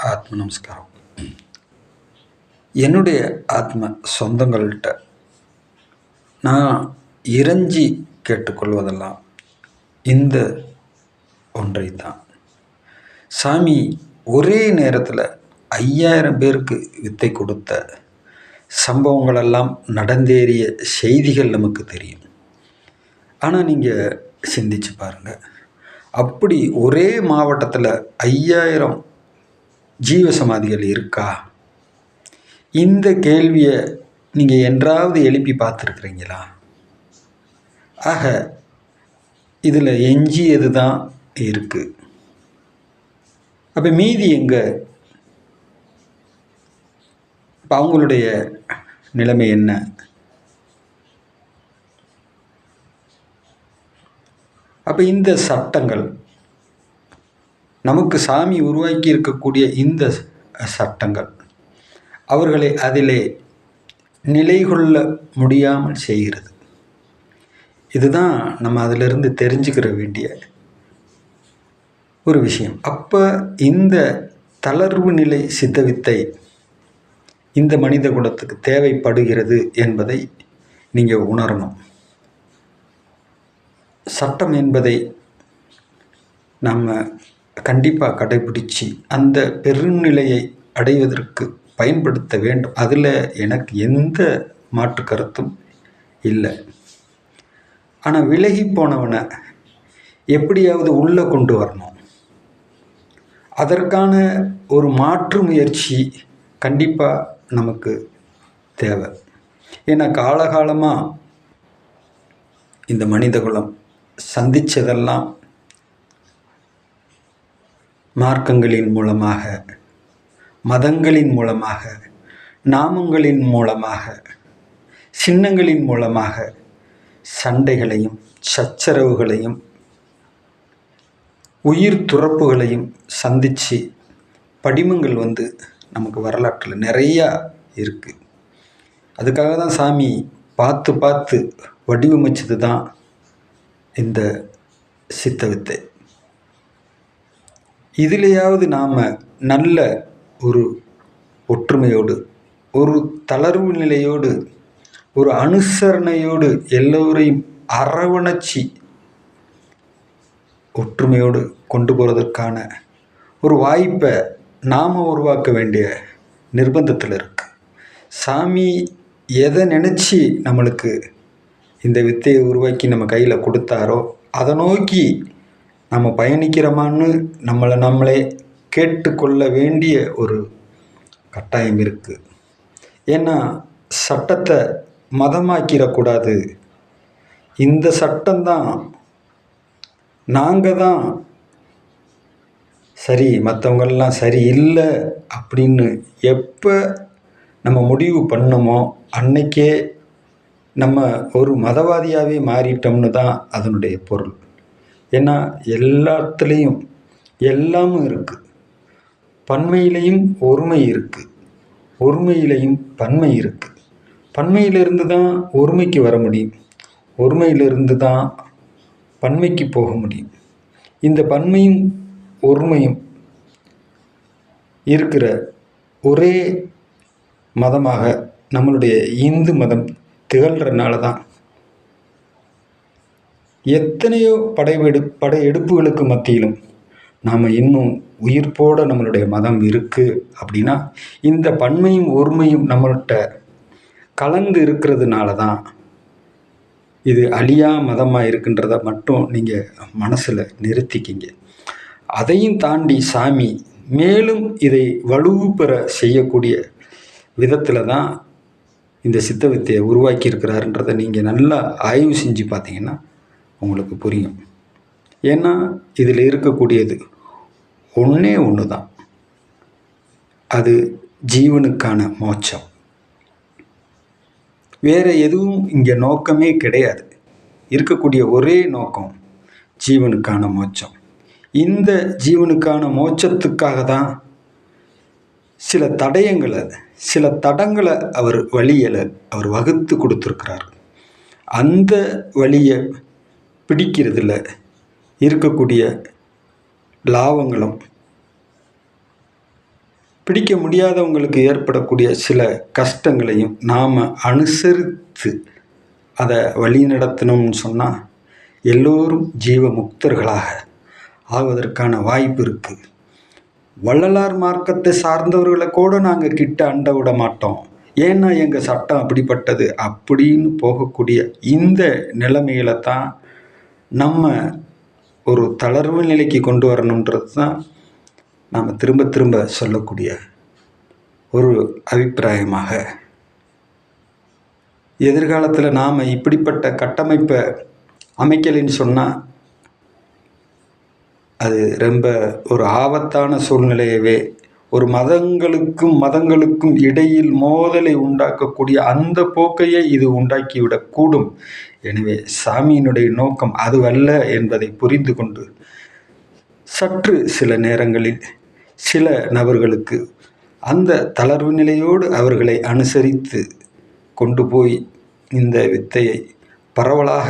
ஆத்ம நமஸ்காரம். என்னுடைய ஆத்ம சொந்தங்கள்கிட்ட நான் இறைஞ்சி கேட்டுக்கொள்வதெல்லாம் இந்த ஒன்றை தான். சாமி ஒரே நேரத்தில் 5000 பேருக்கு வித்தை கொடுத்த சம்பவங்களெல்லாம் நடந்தேறிய செய்திகள் நமக்கு தெரியும். ஆனால் நீங்கள் சிந்திச்சு பாருங்கள், அப்படி ஒரே மாவட்டத்தில் 5000 ஜீவசமாதிகள் இருக்கா? இந்த கேள்வியை நீங்கள் என்றாவது எழுப்பி பார்த்துருக்குறீங்களா? ஆக இதில் எஞ்சியது தான் இருக்குது. அப்போ மீதி எங்கே? இப்போ அவங்களுடைய நிலைமை என்ன? அப்போ இந்த சட்டங்கள் நமக்கு சாமி உருவாக்கி இருக்கக்கூடிய இந்த சட்டங்கள் அவர்களை அதிலே நிலை கொள்ள முடியாமல் செய்கிறது. இதுதான் நம்ம அதிலிருந்து தெரிஞ்சுக்கிற வேண்டிய ஒரு விஷயம். அப்போ இந்த தளர்வு நிலை சித்தவித்தை இந்த மனித குலத்துக்கு தேவைப்படுகிறது என்பதை நீங்கள் உணரணும். சட்டம் என்பதை நம்ம கண்டிப்பாக கடைபிடிச்சு அந்த பெருநிலையை அடைவதற்கு பயன்படுத்த வேண்டும். அதில் எனக்கு எந்த மாற்று கருத்தும் இல்லை. ஆனால் விலகி போனவனை எப்படியாவது உள்ளே கொண்டு வரணும். அதற்கான ஒரு மாற்று முயற்சி கண்டிப்பாக நமக்கு தேவை. ஏன்னா காலகாலமாக இந்த மனிதகுலம் சந்தித்ததெல்லாம் மார்க்கங்களின் மூலமாக, மதங்களின் மூலமாக, நாமங்களின் மூலமாக, சின்னங்களின் மூலமாக சண்டைகளையும் சச்சரவுகளையும் உயிர் துறப்புகளையும் சந்தித்து படிமங்கள் நமக்கு வரலாற்றில் நிறையா இருக்குது. அதுக்காக தான் சாமி பார்த்து பார்த்து வடிவமைச்சது தான் இந்த சித்தவித்தை. இதிலேயாவது நாம் நல்ல ஒரு ஒற்றுமையோடு, ஒரு தளர்வு நிலையோடு, ஒரு அனுசரணையோடு எல்லோரையும் அரவணைச்சி ஒற்றுமையோடு கொண்டு போகிறதுக்கான ஒரு வாய்ப்பை நாம் உருவாக்க வேண்டிய நிர்பந்தத்தில் இருக்கு. சாமி எதை நினச்சி நம்மளுக்கு இந்த வித்தையை உருவாக்கி நம்ம கையில் கொடுத்தாரோ அதை நோக்கி நம்ம பயணிக்கிறோமான்னு நம்மளே கேட்டுக்கொள்ள வேண்டிய ஒரு கட்டாயம் இருக்குது. ஏன்னா சட்டத்தை மதமாக்கிடக்கூடாது. இந்த சட்டம்தான், நாங்கள் தான் சரி, மற்றவங்கெல்லாம் சரி இல்லை அப்படின்னு எப்போ நம்ம முடிவு பண்ணோமோ அன்னைக்கே நம்ம ஒரு மதவாதியாகவே மாறிட்டோம்னு தான் அதனுடைய பொருள். ஏன்னா எல்லாத்துலேயும் எல்லாமும் இருக்குது. பன்மையிலையும் ஒருமை இருக்குது, ஒருமையிலையும் பன்மை இருக்குது. பன்மையிலிருந்து தான் ஒருமைக்கு வர முடியும், ஒருமையிலிருந்து தான் பன்மைக்கு போக முடியும். இந்த பன்மையும் ஒருமையும் இருக்கிற ஒரே மதமாக நம்மளுடைய இந்து மதம் திகழ்கிறனால தான் எத்தனையோ படையெடுப்புகளுக்கு மத்தியிலும் நாம் இன்னும் உயிர்ப்போட நம்மளுடைய மதம் இருக்குது. அப்படின்னா இந்த பன்மையும் ஒருமையும் நம்மள்கிட்ட கலந்து இருக்கிறதுனால தான் இது அழியா மதமாக இருக்குன்றதை மட்டும் நீங்கள் மனசில் நிறுத்திக்கிங்க. அதையும் தாண்டி சாமி மேலும் இதை வலுப்பெற செய்யக்கூடிய விதத்தில் தான் இந்த சித்த வித்தையை உருவாக்கி இருக்கிறாருன்றதை நீங்கள் நல்லா ஆய்வு செஞ்சு பார்த்தீங்கன்னா உங்களுக்கு புரியும். ஏன்னா இதில் இருக்கக்கூடியது ஒன்றே ஒன்று தான், அது ஜீவனுக்கான மோட்சம். வேறு எதுவும் இங்கே நோக்கமே கிடையாது. இருக்கக்கூடிய ஒரே நோக்கம் ஜீவனுக்கான மோட்சம். இந்த ஜீவனுக்கான மோட்சத்துக்காக தான் சில தடங்களை அவர் வழியில் அவர் வகுத்து கொடுத்துருக்கிறார். அந்த வழியை பிடிக்கிறதுல இருக்கக்கூடிய லாபங்களும் பிடிக்க முடியாதவங்களுக்கு ஏற்படக்கூடிய சில கஷ்டங்களையும் நாம் அனுசரித்து அதை வழி நடத்தணும்னு சொன்னால் எல்லோரும் ஜீவ முக்தர்களாக ஆவதற்கான வாய்ப்பு இருக்குது. வள்ளலார் மார்க்கத்தை சார்ந்தவர்களை கூட நாங்கள் கிட்ட அண்ட விட மாட்டோம், ஏன்னா எங்கள் சட்டம் அப்படிப்பட்டது அப்படின்னு போகக்கூடிய இந்த நிலைமையில தான் நம்ம ஒரு தளர்வு நிலைக்கு கொண்டு வரணுன்றது தான் நாம் திரும்ப திரும்ப சொல்லக்கூடிய ஒரு அபிப்பிராயமாக. எதிர்காலத்தில் நாம் இப்படிப்பட்ட கட்டமைப்பை அமைக்கலைன்னு சொன்னால் அது ரொம்ப ஒரு ஆபத்தான சூழ்நிலையவே, ஒரு மதங்களுக்கும் இடையில் மோதலை உண்டாக்கக்கூடிய அந்த போக்கையே இது உண்டாக்கிவிடக்கூடும். எனவே சாமியினுடைய நோக்கம் அதுவல்ல என்பதை புரிந்து கொண்டு சற்று சில நேரங்களில் சில நபர்களுக்கு அந்த தளர்வு நிலையோடு அவர்களை அனுசரித்து கொண்டு போய் இந்த வித்தையை பரவலாக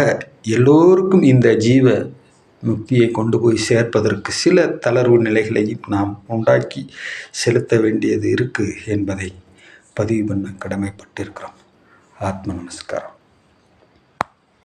எல்லோருக்கும் இந்த ஜீவ முக்தியை கொண்டு போய் சேர்ப்பதற்கு சில தளர்வு நிலைகளையும் நாம் உண்டாக்கி செலுத்த வேண்டியது இருக்குது என்பதை பதிவு பண்ண கடமைப்பட்டிருக்கிறோம். ஆத்ம நமஸ்காரம்.